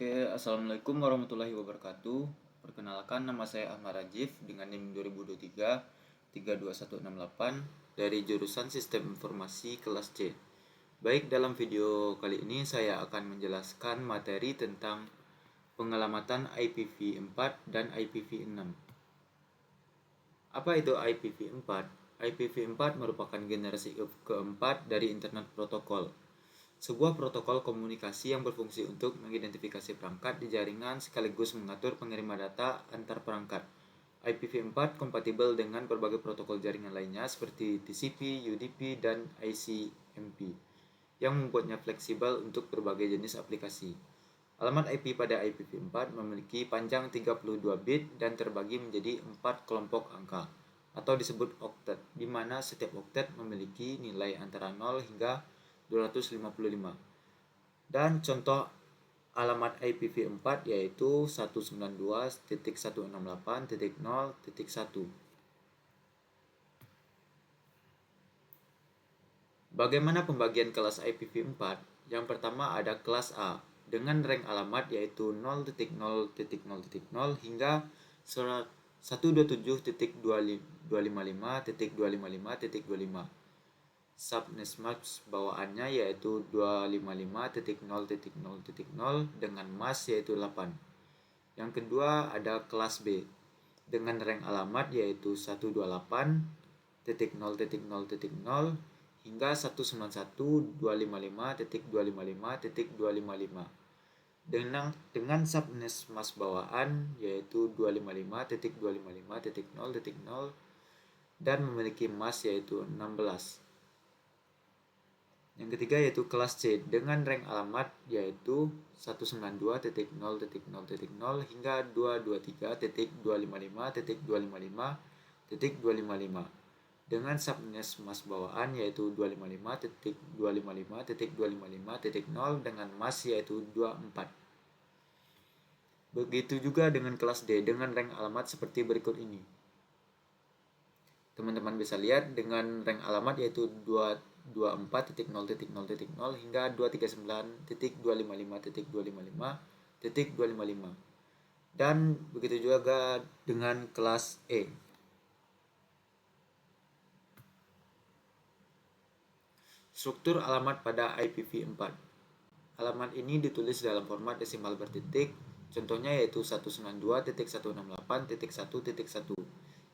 Oke, Assalamualaikum warahmatullahi wabarakatuh. Perkenalkan, nama saya Ahmad Rajif dengan NIM 2023 32168 dari jurusan Sistem Informasi kelas C. Baik, dalam video kali ini saya akan menjelaskan materi tentang pengelamatan IPv4 dan IPv6. Apa itu IPv4? IPv4 merupakan generasi keempat dari Internet Protocol, sebuah protokol komunikasi yang berfungsi untuk mengidentifikasi perangkat di jaringan sekaligus mengatur pengirim data antar perangkat. IPv4 kompatibel dengan berbagai protokol jaringan lainnya seperti TCP, UDP, dan ICMP yang membuatnya fleksibel untuk berbagai jenis aplikasi. Alamat IP pada IPv4 memiliki panjang 32 bit dan terbagi menjadi 4 kelompok angka atau disebut oktet, di mana setiap oktet memiliki nilai antara 0 hingga 255. Dan contoh alamat IPv4 yaitu 192.168.0.1. Bagaimana pembagian kelas IPv4? Yang pertama ada kelas A dengan rank alamat yaitu 0.0.0.0 hingga 127.255.255.25. Subnetmask bawaannya yaitu 255.0.0.0 dengan mask yaitu 8. Yang kedua ada kelas B dengan rank alamat yaitu 128.0.0.0 hingga 191.255.255.255 dengan subnetmask bawaan yaitu 255.255.0.0 dan memiliki mask yaitu 16. Yang ketiga yaitu kelas C dengan rank alamat yaitu 192.0.0.0 hingga 223.255.255.255 dengan subnetmask bawaan yaitu 255.255.255.0 dengan mask yaitu 24. Begitu juga dengan kelas D dengan rank alamat seperti berikut ini. Teman-teman bisa lihat dengan rank alamat yaitu 224.0.0.0 hingga 239.255.255.255 dan begitu juga dengan kelas E. Struktur alamat pada IPv4. Alamat ini ditulis dalam format desimal bertitik, contohnya yaitu 192.168.1.1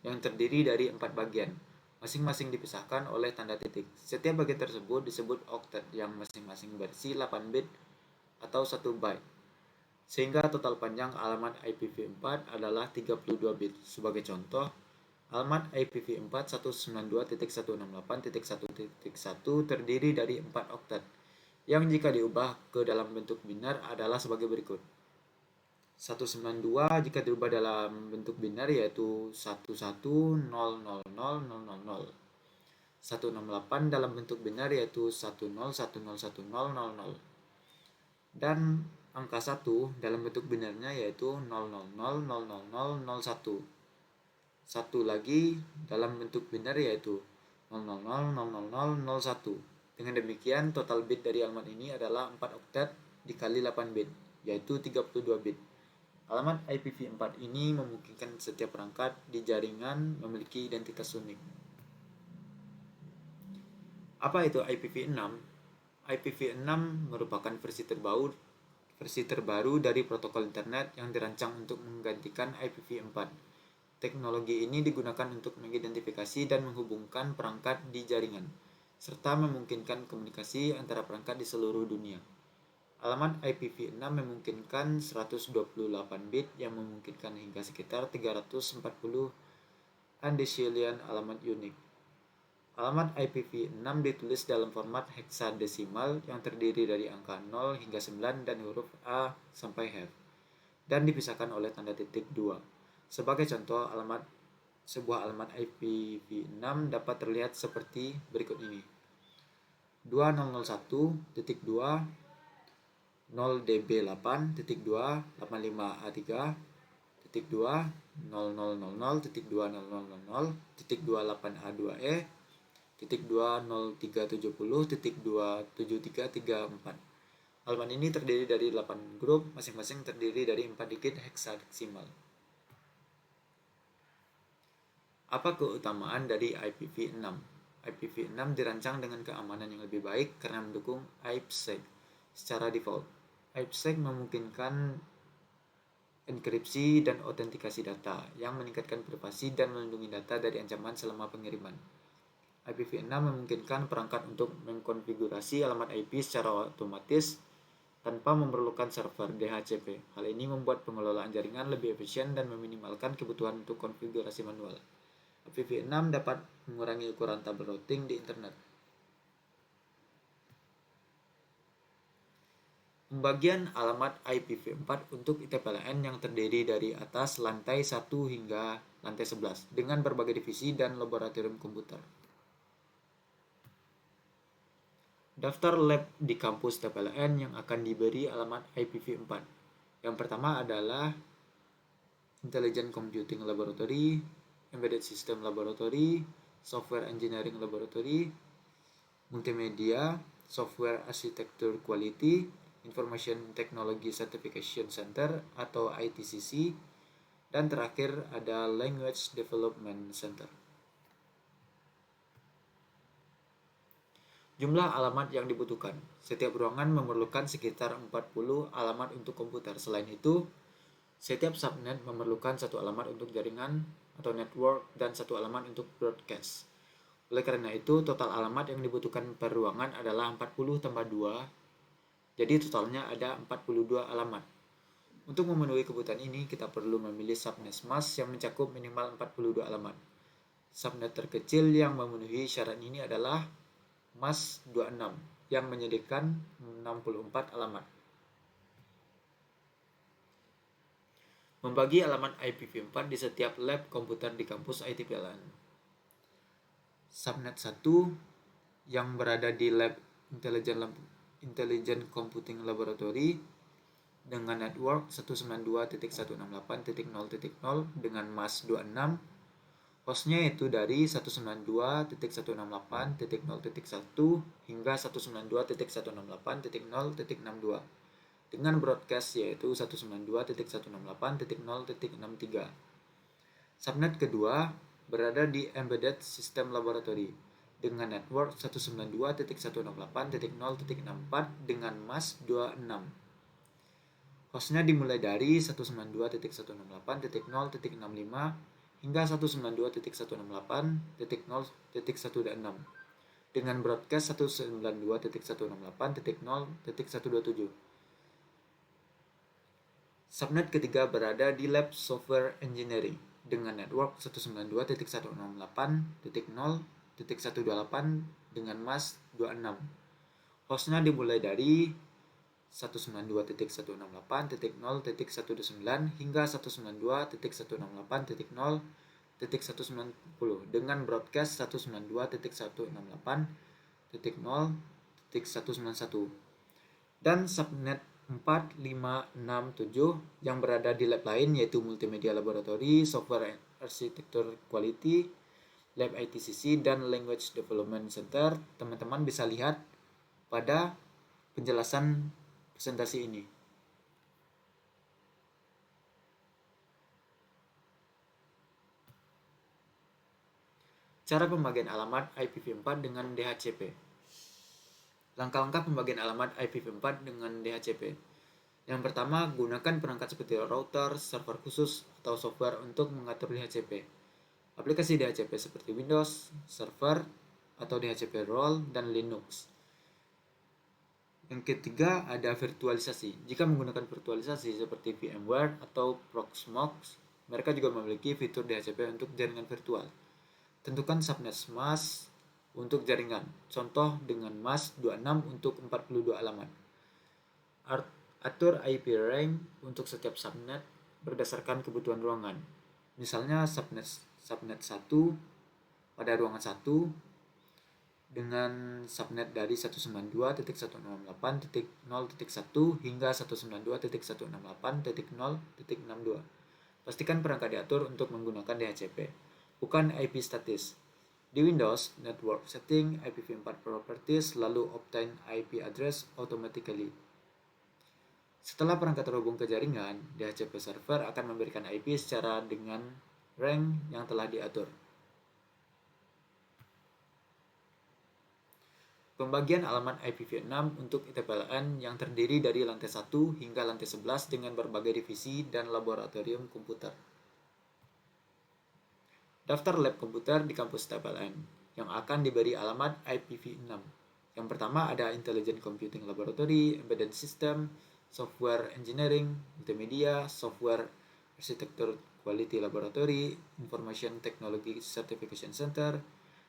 yang terdiri dari 4 bagian, masing-masing dipisahkan oleh tanda titik. Setiap bagian tersebut disebut oktet yang masing-masing berisi 8 bit atau 1 byte. Sehingga total panjang alamat IPv4 adalah 32 bit. Sebagai contoh, alamat IPv4 192.168.1.1 terdiri dari 4 oktet yang jika diubah ke dalam bentuk binar adalah sebagai berikut. 192 jika diubah dalam bentuk binar yaitu 11000000. 168 dalam bentuk binar yaitu 10101000. Dan angka 1 dalam bentuk binarnya yaitu 0000001. Satu lagi dalam bentuk binar yaitu 0000001. Dengan demikian total bit dari alamat ini adalah 4 oktet dikali 8 bit yaitu 32 bit. Alamat IPv4 ini memungkinkan setiap perangkat di jaringan memiliki identitas unik. Apa itu IPv6? IPv6 merupakan versi terbaru dari protokol internet yang dirancang untuk menggantikan IPv4. Teknologi ini digunakan untuk mengidentifikasi dan menghubungkan perangkat di jaringan, serta memungkinkan komunikasi antara perangkat di seluruh dunia. Alamat IPv6 memungkinkan 128 bit yang memungkinkan hingga sekitar 340 undecillion alamat unik. Alamat IPv6 ditulis dalam format heksadesimal yang terdiri dari angka 0 hingga 9 dan huruf A sampai H dan dipisahkan oleh tanda titik 2. Sebagai contoh, sebuah alamat IPv6 dapat terlihat seperti berikut ini. 2001.2 0db8.2 85a3.2 0000.2000.28a2e.2037.27334. Halaman ini terdiri dari 8 grup, masing-masing terdiri dari 4 digit heksadesimal. Apa keutamaan dari IPv6? IPv6 dirancang dengan keamanan yang lebih baik karena mendukung IPsec secara default. IPsec memungkinkan enkripsi dan autentikasi data yang meningkatkan privasi dan melindungi data dari ancaman selama pengiriman. IPv6 memungkinkan perangkat untuk mengkonfigurasi alamat IP secara otomatis tanpa memerlukan server DHCP. Hal ini membuat pengelolaan jaringan lebih efisien dan meminimalkan kebutuhan untuk konfigurasi manual. IPv6 dapat mengurangi ukuran tabel routing di internet. Pembagian alamat IPv4 untuk ITPLN yang terdiri dari atas lantai 1 hingga lantai 11 dengan berbagai divisi dan laboratorium komputer. Daftar lab di kampus TPLN yang akan diberi alamat IPv4. Yang pertama adalah Intelligent Computing Laboratory, Embedded System Laboratory, Software Engineering Laboratory, Multimedia, Software Architecture Quality, Information Technology Certification Center atau ITCC, dan terakhir ada Language Development Center. Jumlah alamat yang dibutuhkan. Setiap ruangan memerlukan sekitar 40 alamat untuk komputer. Selain itu, setiap subnet memerlukan satu alamat untuk jaringan atau network dan satu alamat untuk broadcast. Oleh karena itu, total alamat yang dibutuhkan per ruangan adalah 40 tambah 2. Jadi totalnya ada 42 alamat. Untuk memenuhi kebutuhan ini, kita perlu memilih subnet MAS yang mencakup minimal 42 alamat. Subnet terkecil yang memenuhi syarat ini adalah MAS 26 yang menyediakan 64 alamat. Membagi alamat IPv4 di setiap lab komputer di kampus ITPLN. Subnet 1 yang berada di lab Intelligent Computing Laboratory dengan network 192.168.0.0 dengan MAS 26. Hostnya itu dari 192.168.0.1 hingga 192.168.0.62 dengan broadcast yaitu 192.168.0.63. Subnet kedua berada di Embedded System Laboratory dengan network 192.168.0.64 dengan MAS 26. Hostnya dimulai dari 192.168.0.65 hingga 192.168.0.16 dengan broadcast 192.168.0.127. Subnet ketiga berada di Lab Software Engineering dengan network 192.168.0.128 dengan MAS 26. Hostnya dimulai dari 192.168.0.19 hingga 192.168.0.190 dengan broadcast 192.168.0.191. Dan subnet 4, 5, 6, 7 yang berada di lab lain yaitu Multimedia Laboratory, Software Architecture Quality, Lab ITCC, dan Language Development Center. Teman-teman bisa lihat pada penjelasan presentasi ini. Cara pembagian alamat IPv4 dengan DHCP. Langkah-langkah pembagian alamat IPv4 dengan DHCP. Yang pertama, gunakan perangkat seperti router, server khusus, atau software untuk mengatur DHCP. Aplikasi DHCP seperti Windows, Server, atau DHCP Role, dan Linux. Yang ketiga, ada virtualisasi. Jika menggunakan virtualisasi seperti VMware atau Proxmox, mereka juga memiliki fitur DHCP untuk jaringan virtual. Tentukan subnet MAS untuk jaringan, contoh dengan MAS 26 untuk 42 alamat. Atur IP range untuk setiap subnet berdasarkan kebutuhan ruangan. Misalnya subnet 1 pada ruangan 1 dengan subnet dari 192.168.0.1 hingga 192.168.0.62. Pastikan perangkat diatur untuk menggunakan DHCP, bukan IP statis. Di Windows, Network Setting, IPv4 Properties, lalu Obtain IP Address Automatically. Setelah perangkat terhubung ke jaringan, DHCP server akan memberikan IP secara dengan rank yang telah diatur. Pembagian alamat IPv6 untuk ITPLN yang terdiri dari lantai 1 hingga lantai 11 dengan berbagai divisi dan laboratorium komputer. Daftar lab komputer di kampus ITPLN yang akan diberi alamat IPv6. Yang pertama ada Intelligent Computing Laboratory, Embedded System, Software Engineering, Multimedia, Software Architecture Quality Laboratory, Information Technology Certification Center,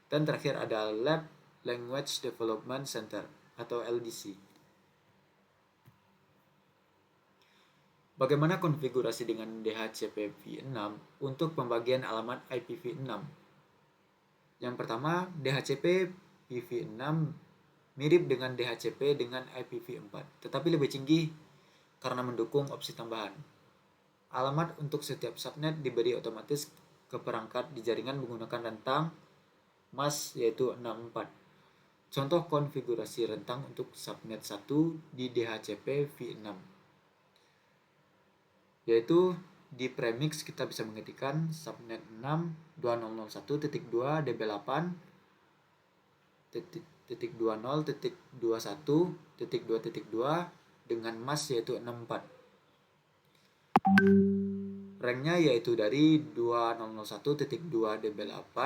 dan terakhir ada Lab Language Development Center atau LDC. Bagaimana konfigurasi dengan DHCP v6 untuk pembagian alamat IPv6? Yang pertama, DHCP v6 mirip dengan DHCP dengan IPv4, tetapi lebih tinggi karena mendukung opsi tambahan. Alamat untuk setiap subnet diberi otomatis ke perangkat di jaringan menggunakan rentang MAS yaitu 64. Contoh konfigurasi rentang untuk subnet 1 di DHCP v6. Yaitu di premix kita bisa mengetikkan subnet 6.2001.2 db8 .20.21.2 dengan MAS yaitu 64. Ranknya yaitu dari 2001.2 db8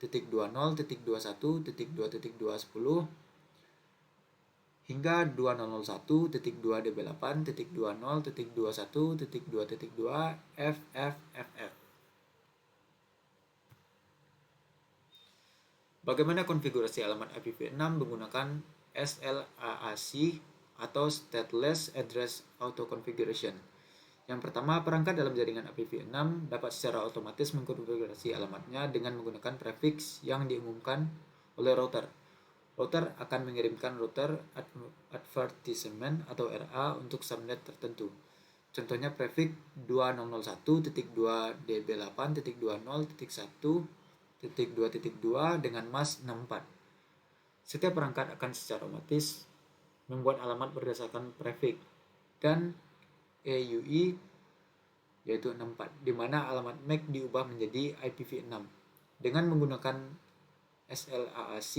.20.21.2.210 hingga 2001.2 db8 .20.21.2.2 FFFF. Bagaimana konfigurasi alamat IPv6 menggunakan SLAAC atau Stateless Address Auto Configuration? Yang pertama, perangkat dalam jaringan IPv6 dapat secara otomatis mengkonfigurasi alamatnya dengan menggunakan prefix yang diumumkan oleh router. Router akan mengirimkan router advertisement atau RA untuk subnet tertentu. Contohnya prefix 2001.2 db8.20.1.2.2 dengan MAS 64. Setiap perangkat akan secara otomatis membuat alamat berdasarkan prefix dan EUI yaitu 64, di mana alamat MAC diubah menjadi IPv6. Dengan menggunakan SLAAC,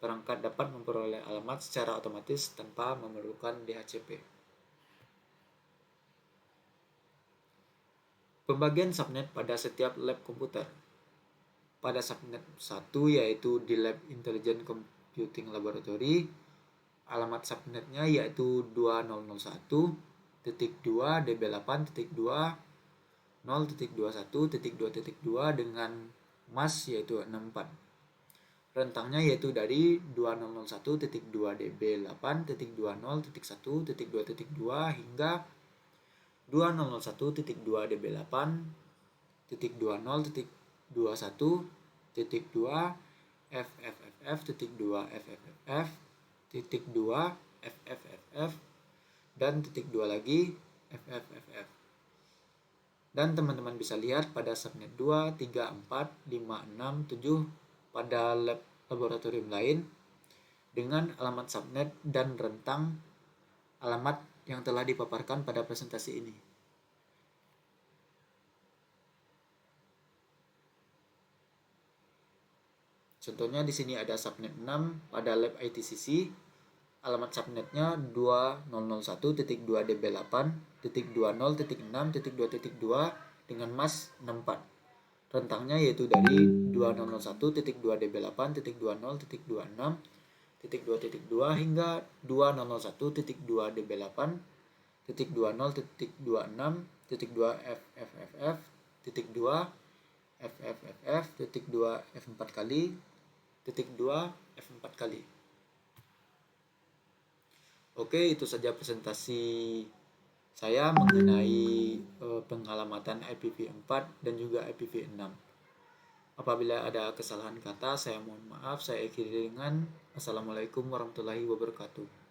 perangkat dapat memperoleh alamat secara otomatis tanpa memerlukan DHCP. Pembagian subnet pada setiap lab komputer. Pada subnet 1 yaitu di Lab Intelligent Computing Laboratory, alamat subnetnya yaitu 2001.2 db8.2.0.21.2.2 dengan MAS yaitu 64. Rentangnya yaitu dari 2001.2 db8.20.1.2.2 hingga 2001.2 db8.20.21.2 FFFF.2 FFFF.2 FFFF dan .2 lagi FFFF. Dan teman-teman bisa lihat pada subnet 2, 3, 4, 5, 6, 7 pada laboratorium lain dengan alamat subnet dan rentang alamat yang telah dipaparkan pada presentasi ini. Contohnya di sini ada subnet 6 pada lab ITCC. Alamat subnetnya 2001.2 db8.20.6.2.2 dengan MAS 64. Rentangnya yaitu dari 2001.2 db8.20.26.2.2 hingga 2001.2 db8.20.26.2 FFFF.2 FFFF.2 F4 kali .2 F4 kali. Oke, itu saja presentasi saya mengenai pengalamatan IPv4 dan juga IPv6. Apabila ada kesalahan kata, saya mohon maaf. Saya akhiri dengan Assalamualaikum warahmatullahi wabarakatuh.